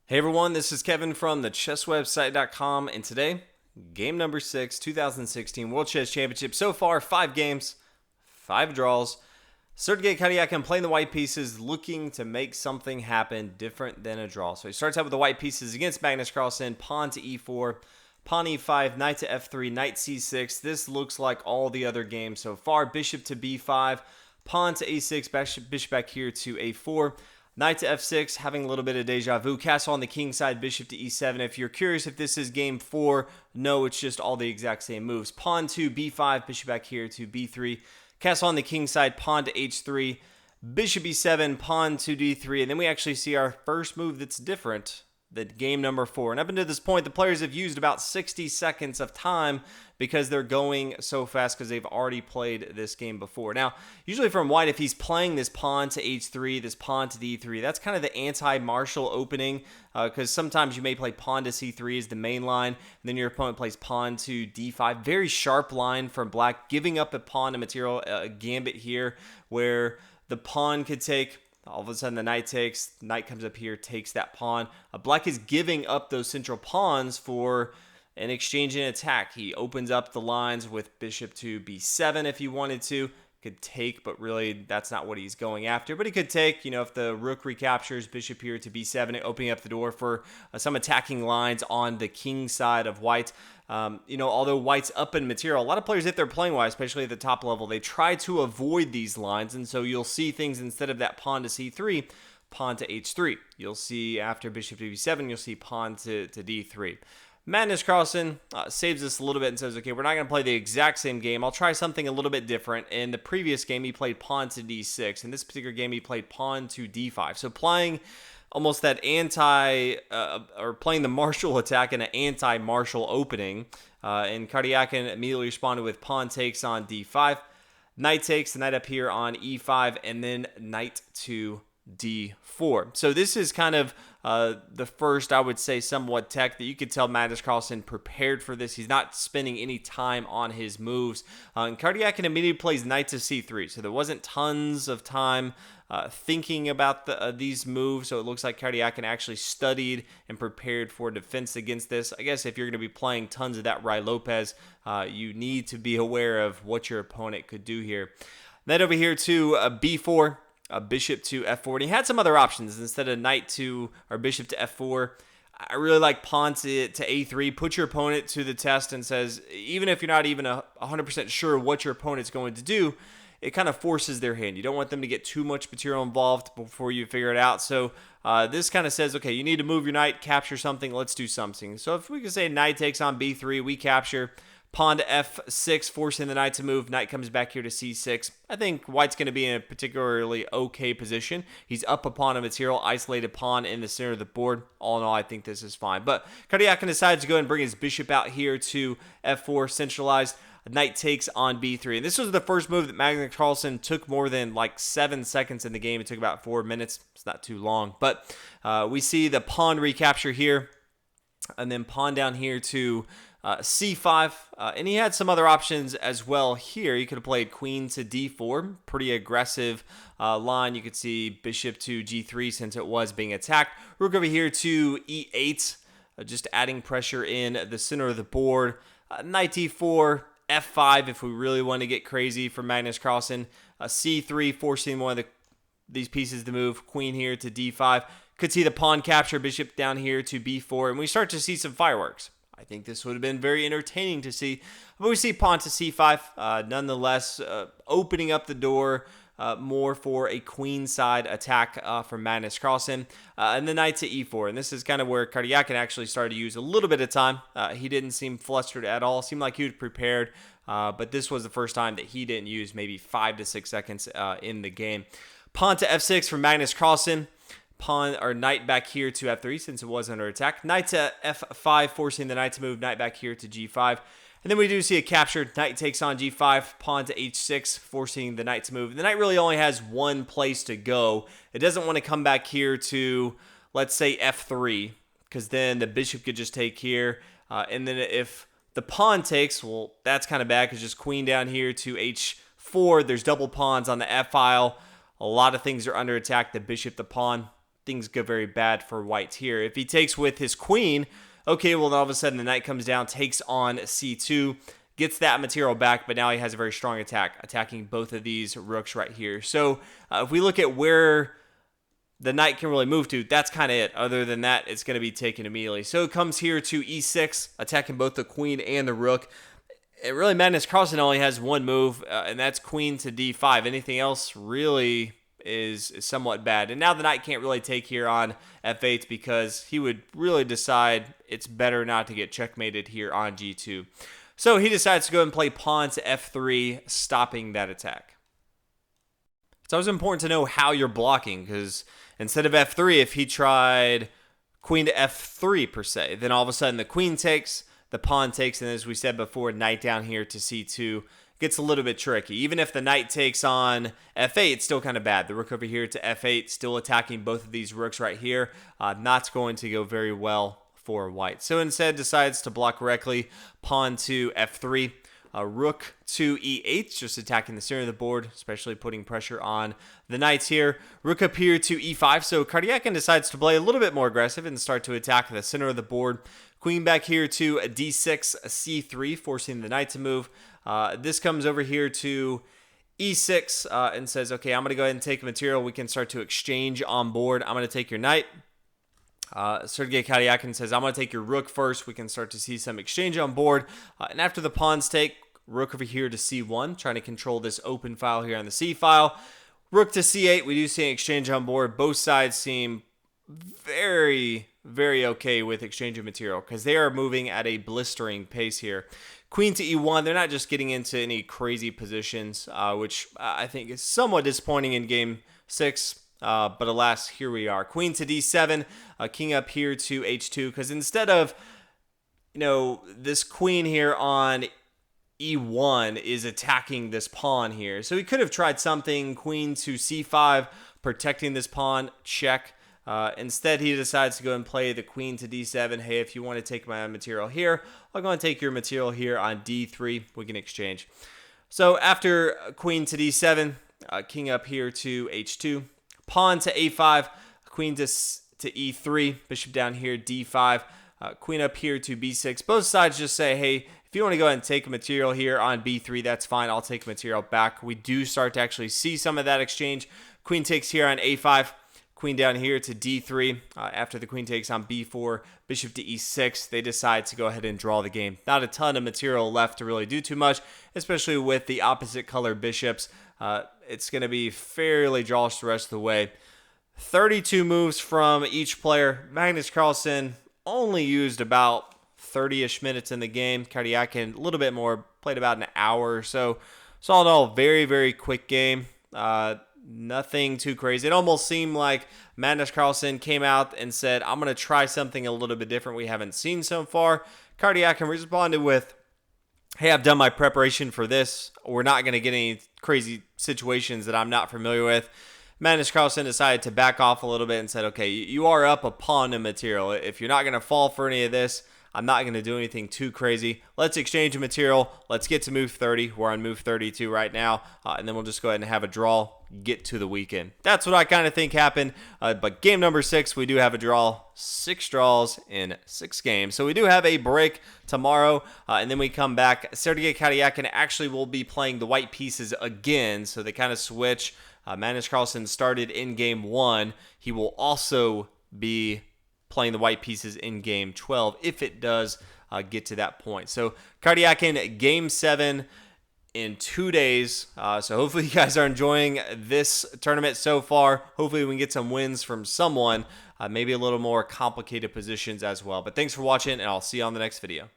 Hey everyone, this is Kevin from the chesswebsite.com, and today, game number 6, 2016 World Chess Championship. So far, 5 games, 5 draws. Sergei Karjakin playing the white pieces, looking to make something happen different than a draw. So he starts out with the white pieces against Magnus Carlsen, pawn to e4, pawn e5, knight to f3, knight c6. This looks like all the other games so far. Bishop to b5, pawn to a6, bishop back here to a4. Knight to f6, having a little bit of deja vu. Castle on the king side, bishop to e7. If you're curious if this is game 4, no, it's just all the exact same moves. Pawn to b5, bishop back here to b3. Castle on the king side, pawn to h3. Bishop e7, pawn to d3. And then we actually see our first move that's different than game number 4. And up until this point, the players have used about 60 seconds of time because they're going so fast because they've already played this game before. Now, usually from white, if he's playing this pawn to h3, this pawn to d3, that's kind of the anti-martial opening because sometimes you may play pawn to c3 as the main line, and then your opponent plays pawn to d5. Very sharp line from black, giving up a pawn to material, a gambit here where the pawn could take. All of a sudden, the knight takes. Knight comes up here, takes that pawn. Black is giving up those central pawns for an exchange and attack. He opens up the lines with bishop to b7 if he wanted to. Could take, but really that's not what he's going after. But he could take, if the rook recaptures, bishop here to b7, opening up the door for some attacking lines on the king side of white. Although white's up in material, a lot of players, if they're playing white, especially at the top level, they try to avoid these lines. And so you'll see things instead of that pawn to c3, pawn to h3. You'll see after bishop to b7, you'll see pawn to d3. Magnus Carlsen saves us a little bit and says, okay, we're not going to play the exact same game. I'll try something a little bit different. In the previous game, he played pawn to d6. In this particular game, he played pawn to d5. So playing almost that or playing the martial attack in an anti-martial opening. And Karjakin immediately responded with pawn takes on d5. Knight takes, the knight up here on e5, and then knight to d4. So this is kind of the first, I would say, somewhat tech that you could tell Magnus Carlsen prepared for this. He's not spending any time on his moves. And Karjakin immediately plays knight to c3. So there wasn't tons of time thinking about these moves. So it looks like Karjakin actually studied and prepared for defense against this. I guess if you're going to be playing tons of that Rai Lopez, you need to be aware of what your opponent could do here. Then over here to b4. Bishop to f4, and he had some other options instead of knight to or bishop to f4. I really like pawn to a3. Put your opponent to the test and says, even if you're not even 100% sure what your opponent's going to do, it kind of forces their hand. You don't want them to get too much material involved before you figure it out. So this kind of says, okay, you need to move your knight, capture something, let's do something. So if we can say knight takes on b3, we capture. Pawn to f6, forcing the knight to move. Knight comes back here to c6. I think white's going to be in a particularly okay position. He's up a pawn of material, isolated pawn in the center of the board. All in all, I think this is fine. But Karjakin decides to go and bring his bishop out here to f4, centralized. Knight takes on b3. And this was the first move that Magnus Carlsen took more than 7 seconds in the game. It took about 4 minutes. It's not too long. But we see the pawn recapture here. And then pawn down here to c5, and he had some other options as well here. He could have played queen to d4, pretty aggressive line. You could see bishop to g3 since it was being attacked. Rook over here to e8, just adding pressure in the center of the board. Knight d4, f5 if we really want to get crazy for Magnus Carlsen. c3, forcing one of these pieces to move. Queen here to d5. Could see the pawn capture, bishop down here to b4, and we start to see some fireworks. I think this would have been very entertaining to see. But we see pawn to c5, nonetheless, opening up the door more for a queenside attack from Magnus Carlsen. And the knight to e4. And this is kind of where Karjakin actually started to use a little bit of time. He didn't seem flustered at all. Seemed like he was prepared. But this was the first time that he didn't use maybe 5 to 6 seconds in the game. Pawn to f6 from Magnus Carlsen. Pawn or knight back here to f3 since it was under attack. Knight to f5, forcing the knight to move. Knight back here to g5. And then we do see a captured knight takes on g5, pawn to h6, forcing the knight to move. The knight really only has one place to go. It doesn't want to come back here to, let's say, f3, because then the bishop could just take here. And then if the pawn takes, well, that's kind of bad because just queen down here to h4. There's double pawns on the f file. A lot of things are under attack. The bishop, the pawn. things go very bad for white here. If he takes with his queen, okay, well, then all of a sudden the knight comes down, takes on c2, gets that material back, but now he has a very strong attack, attacking both of these rooks right here. So if we look at where the knight can really move to, that's kind of it. Other than that, it's going to be taken immediately. So it comes here to e6, attacking both the queen and the rook. It really, Magnus Carlsen only has one move, and that's queen to d5. Anything else really is somewhat bad. And now the knight can't really take here on f8 because he would really decide it's better not to get checkmated here on g2. So he decides to go and play pawn to f3, stopping that attack. It's always important to know how you're blocking, because instead of f3, if he tried queen to f3 per se, then all of a sudden the queen takes, the pawn takes, and as we said before, knight down here to c2 gets a little bit tricky. Even if the knight takes on f8, it's still kind of bad. The rook over here to f8, still attacking both of these rooks right here. Not going to go very well for white. So instead decides to block correctly, pawn to f3. Rook to e8, just attacking the center of the board, especially putting pressure on the knights here. Rook up here to e5, so Karjakin decides to play a little bit more aggressive and start to attack the center of the board. Queen back here to d6, c3, forcing the knight to move. This comes over here to e6 and says, okay, I'm going to go ahead and take material. We can start to exchange on board. I'm going to take your knight. Sergei Karjakin says, I'm going to take your rook first. We can start to see some exchange on board. And after the pawns take, rook over here to c1, trying to control this open file here on the c file. Rook to c8, we do see an exchange on board. Both sides seem very, very okay with exchange of material because they are moving at a blistering pace here. Queen to e1, they're not just getting into any crazy positions, which I think is somewhat disappointing in game 6. But alas, here we are. Queen to d7, king up here to h2, because instead of, this queen here on e1 is attacking this pawn here. So he could have tried something, queen to c5, protecting this pawn, check. Instead, he decides to go and play the queen to d7. Hey, if you want to take my material here, I'll go and take your material here on d3. We can exchange. So after queen to d7, king up here to h2, pawn to a5, queen to e3, bishop down here, d5, queen up here to b6. Both sides just say, hey, if you want to go ahead and take a material here on b3, that's fine. I'll take material back. We do start to actually see some of that exchange. Queen takes here on a5, queen down here to d3. After the queen takes on b4, bishop to e6, they decide to go ahead and draw the game. Not a ton of material left to really do too much, especially with the opposite color bishops. It's going to be fairly drawish the rest of the way. 32 moves from each player. Magnus Carlsen only used about 30-ish minutes in the game. Karjakin a little bit more, played about an hour or so. So all in all, very, very quick game. Nothing too crazy. It almost seemed like Magnus Carlsen came out and said, I'm going to try something a little bit different we haven't seen so far. Karjakin responded with, hey, I've done my preparation for this. We're not going to get any crazy situations that I'm not familiar with. Magnus Carlsen decided to back off a little bit and said, okay, you are up a pawn in material. If you're not going to fall for any of this, I'm not going to do anything too crazy. Let's exchange a material. Let's get to move 30. We're on move 32 right now. And then we'll just go ahead and have a draw, get to the weekend. That's what I kind of think happened. But game number 6, we do have a draw. 6 draws in 6 games. So we do have a break tomorrow. And then we come back. Sergei Karjakin actually will be playing the white pieces again. So they kind of switch. Magnus Carlsen started in game 1. He will also be playing the white pieces in game 12 if it does get to that point. So Karjakin, game 7 in 2 days. So hopefully you guys are enjoying this tournament so far. Hopefully we can get some wins from someone, maybe a little more complicated positions as well. But thanks for watching, and I'll see you on the next video.